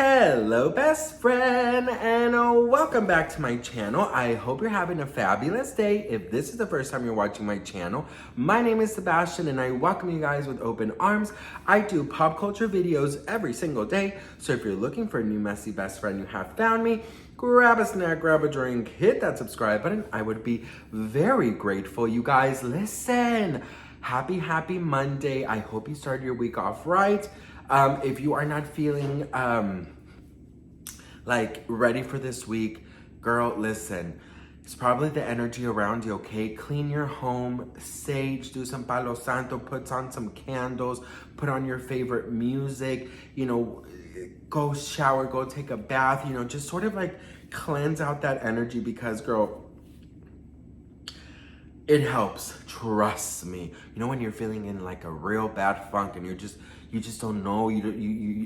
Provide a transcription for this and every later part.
Hello best friend, and welcome back to my channel. I hope you're having a fabulous day. If this is the first time you're watching my channel, my name is Sebastian and I welcome you guys with open arms. I do pop culture videos every single day, so if you're looking for a new messy best friend, you have found me. Grab a snack, grab a drink, hit that subscribe button. I would be very grateful. You guys, listen, happy Monday. I hope you started your week off right. If you are not feeling like ready for this week, girl, listen, it's probably the energy around you, okay? Clean your home, sage, do some Palo Santo, put on some candles, put on your favorite music, you know, go shower, go take a bath, you know, just sort of like cleanse out that energy because, girl, it helps, trust me. You know when you're feeling in like a real bad funk and you just don't know, you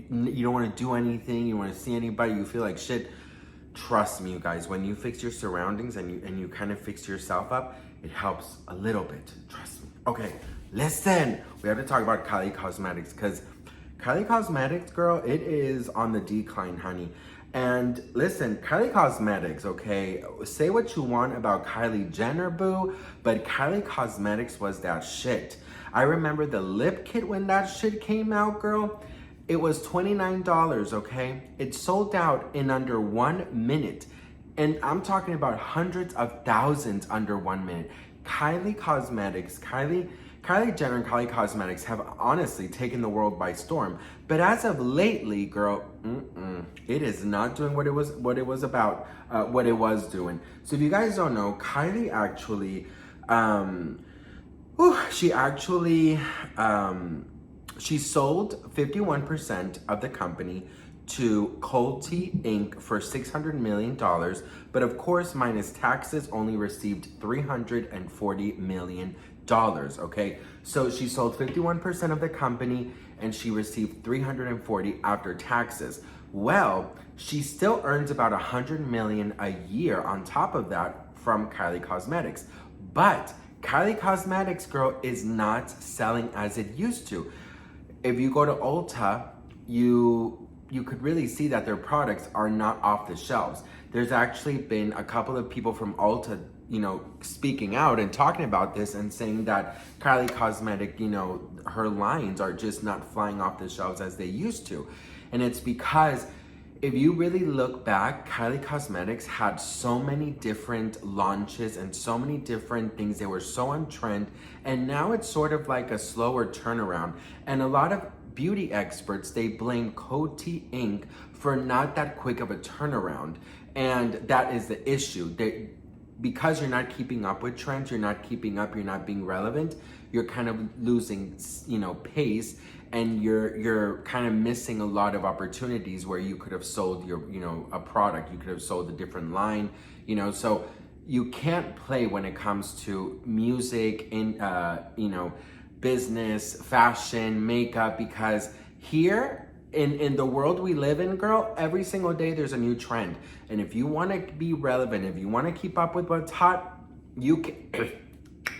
don't want to do anything, you want to see anybody, you feel like shit. Trust me, you guys, when you fix your surroundings and you kind of fix yourself up, it helps a little bit. Trust me. Okay, listen, we have to talk about Kylie Cosmetics because Kylie Cosmetics, girl, it is on the decline, honey. And listen, Kylie Cosmetics, okay, say what you want about Kylie Jenner, boo, but Kylie Cosmetics was that shit. I remember the lip kit when that shit came out, girl. It was $29, okay? It sold out in under 1 minute. And I'm talking about hundreds of thousands under 1 minute. Kylie Cosmetics, Kylie Jenner and Kylie Cosmetics have honestly taken the world by storm. But as of lately, girl, it is not doing what it was doing. So if you guys don't know, Kylie actually, she sold 51% of the company to Coty Inc. for $600 million, but of course, minus taxes, only received $340 million. Okay, so she sold 51% of the company and she received 340 after taxes. Well, she still earns about 100 million a year on top of that from Kylie Cosmetics. But Kylie Cosmetics, girl, is not selling as it used to. If you go to Ulta, you could really see that their products are not off the shelves. There's actually been a couple of people from Ulta, you know, speaking out and talking about this and saying that Kylie Cosmetic, you know, her lines are just not flying off the shelves as they used to. And it's because if you really look back, Kylie Cosmetics had so many different launches and so many different things. They were so on trend. And now it's sort of like a slower turnaround. And a lot of beauty experts, they blame Coty Inc. for not that quick of a turnaround. And that is the issue. Because you're not keeping up with trends, you're not keeping up, you're not being relevant, you're kind of losing, you know, pace, and you're kind of missing a lot of opportunities where you could have sold your, you know, a product, you could have sold a different line, you know, so you can't play when it comes to music, in you know, business, fashion, makeup, because here in the world we live in, girl, every single day there's a new trend. And if you want to be relevant, if you want to keep up with what's hot, you can,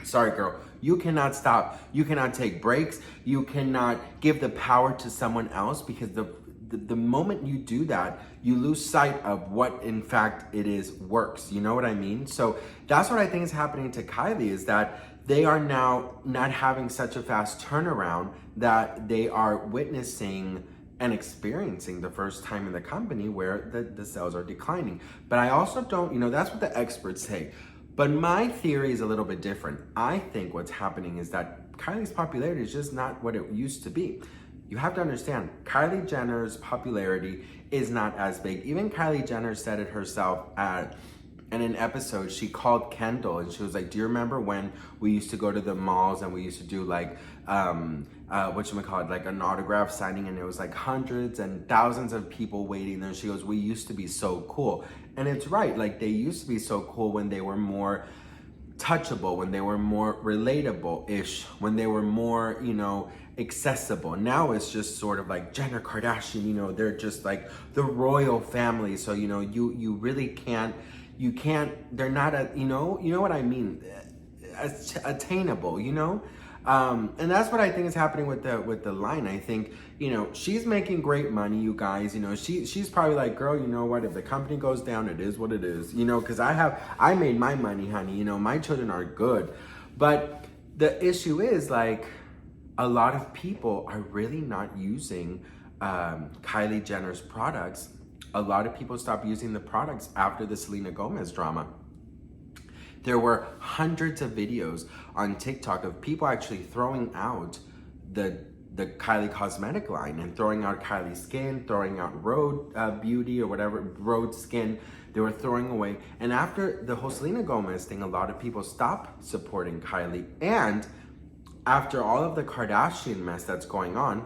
sorry girl, you cannot stop. You cannot take breaks. You cannot give the power to someone else, because the moment you do that, you lose sight of what in fact it is works. You know what I mean? So that's what I think is happening to Kylie, is that they are now not having such a fast turnaround, that they are witnessing and experiencing the first time in the company where the sales are declining. But I also don't, you know, that's what the experts say. But my theory is a little bit different. I think what's happening is that Kylie's popularity is just not what it used to be. You have to understand, Kylie Jenner's popularity is not as big. Even Kylie Jenner said it herself in an episode. She called Kendall and she was like, do you remember when we used to go to the malls and we used to do like, whatchamacallit, like an autograph signing, and it was like hundreds and thousands of people waiting there. She goes, we used to be so cool. And it's right, like they used to be so cool when they were more touchable, when they were more relatable-ish, when they were more, you know, accessible. Now it's just sort of like Jenner, Kardashian, you know, they're just like the royal family. So, you know, you really can't, they're not, you know what I mean? Attainable, you know? And that's what I think is happening with the line. I think, you know, she's making great money, you guys. You know, she's probably like, girl, you know what? If the company goes down, it is what it is. You know, because I made my money, honey. You know, my children are good. But the issue is, like, a lot of people are really not using Kylie Jenner's products. A lot of people stopped using the products after the Selena Gomez drama. There were hundreds of videos on TikTok of people actually throwing out the Kylie cosmetic line and throwing out Kylie Skin, throwing out Rhode Beauty or whatever, Rhode Skin. They were throwing away. And after the whole Selena Gomez thing, a lot of people stopped supporting Kylie. And after all of the Kardashian mess that's going on,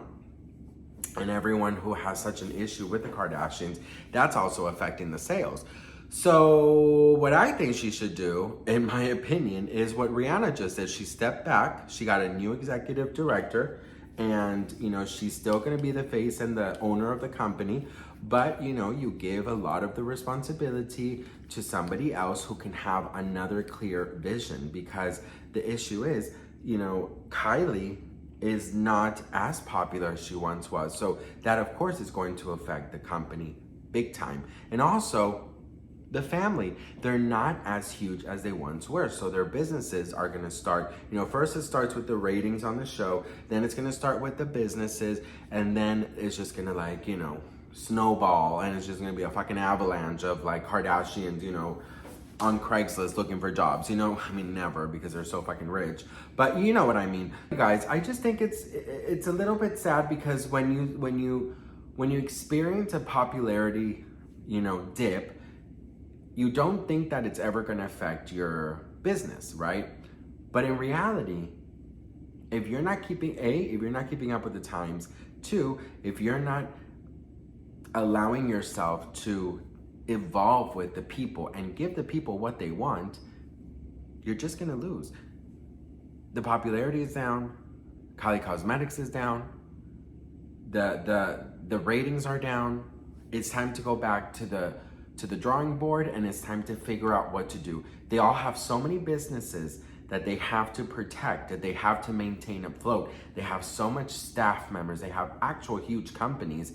and everyone who has such an issue with the Kardashians, that's also affecting the sales. So what I think she should do, in my opinion, is what Rihanna just did. She stepped back, she got a new executive director, and, you know, she's still gonna be the face and the owner of the company, but, you know, you give a lot of the responsibility to somebody else who can have another clear vision, because the issue is, you know, Kylie is not as popular as she once was. So that, of course, is going to affect the company big time. And also, the family, they're not as huge as they once were. So their businesses are gonna start, you know, first it starts with the ratings on the show, then it's gonna start with the businesses, and then it's just gonna, like, you know, snowball, and it's just gonna be a fucking avalanche of, like, Kardashians, you know, on Craigslist looking for jobs. You know, I mean, never, because they're so fucking rich, but you know what I mean. Guys, I just think it's a little bit sad, because when you experience a popularity, you know, dip, you don't think that it's ever going to affect your business, right? But in reality, if you're not keeping up with the times, two, if you're not allowing yourself to evolve with the people and give the people what they want, you're just gonna lose. The popularity is down, Kylie Cosmetics is down, the ratings are down. It's time to go back to the drawing board, and it's time to figure out what to do. They all have so many businesses that they have to protect, that they have to maintain afloat. They have so much staff members, they have actual huge companies.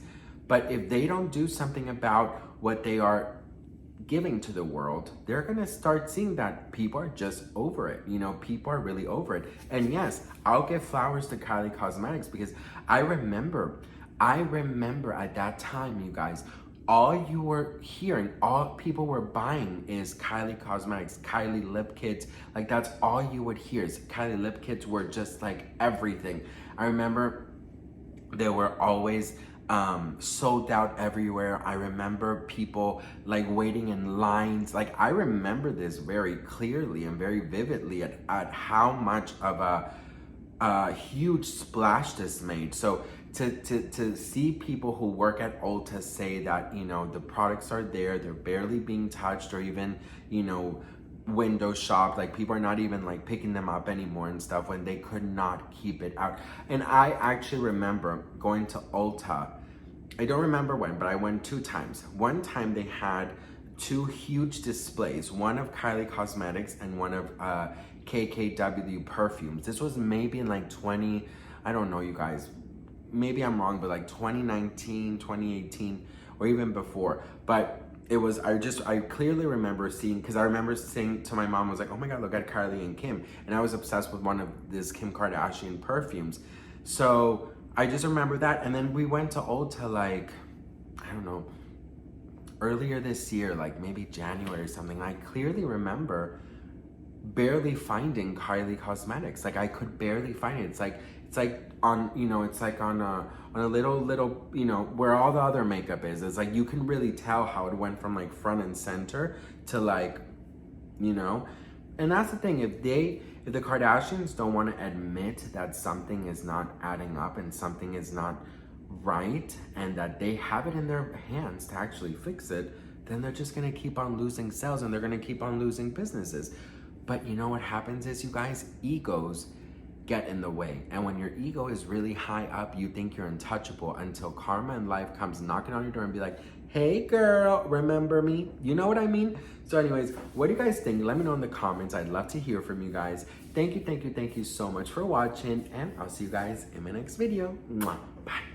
But if they don't do something about what they are giving to the world, they're gonna start seeing that people are just over it. You know, people are really over it. And yes, I'll give flowers to Kylie Cosmetics, because I remember at that time, you guys, all you were hearing, all people were buying is Kylie Cosmetics, Kylie lip kits. Like, that's all you would hear. Is Kylie lip kits were just like everything. I remember they were always sold out everywhere. I remember people like waiting in lines. Like, I remember this very clearly and very vividly at how much of a huge splash this made. So to see people who work at Ulta say that, you know, the products are there, they're barely being touched or even, you know, window shop, like people are not even like picking them up anymore and stuff, when they could not keep it out. And I actually remember going to Ulta, I don't remember when, but I went 2 times. One time they had 2 huge displays, one of Kylie Cosmetics and one of KKW perfumes. This was maybe in like I don't know, you guys, maybe I'm wrong, but like 2019, 2018, or even before. But it was, I clearly remember seeing, because I remember saying to my mom, I was like, oh my God, look at Kylie and Kim. And I was obsessed with one of this Kim Kardashian perfumes. So I just remember that. And then we went to Ulta, like, I don't know, earlier this year, like maybe January or something. I clearly remember barely finding Kylie Cosmetics. Like, I could barely find it. It's like on, you know, it's like on a little, you know, where all the other makeup is. It's like, you can really tell how it went from like front and center to like, you know. And that's the thing, if the Kardashians don't want to admit that something is not adding up and something is not right, and that they have it in their hands to actually fix it, then they're just going to keep on losing sales, and they're going to keep on losing businesses. But you know what happens is, you guys, egos get in the way. And when your ego is really high up, you think you're untouchable until karma and life comes knocking on your door and be like, hey girl, remember me? You know what I mean? So anyways, what do you guys think? Let me know in the comments. I'd love to hear from you guys. Thank you so much for watching, and I'll see you guys in my next video. Mwah. Bye.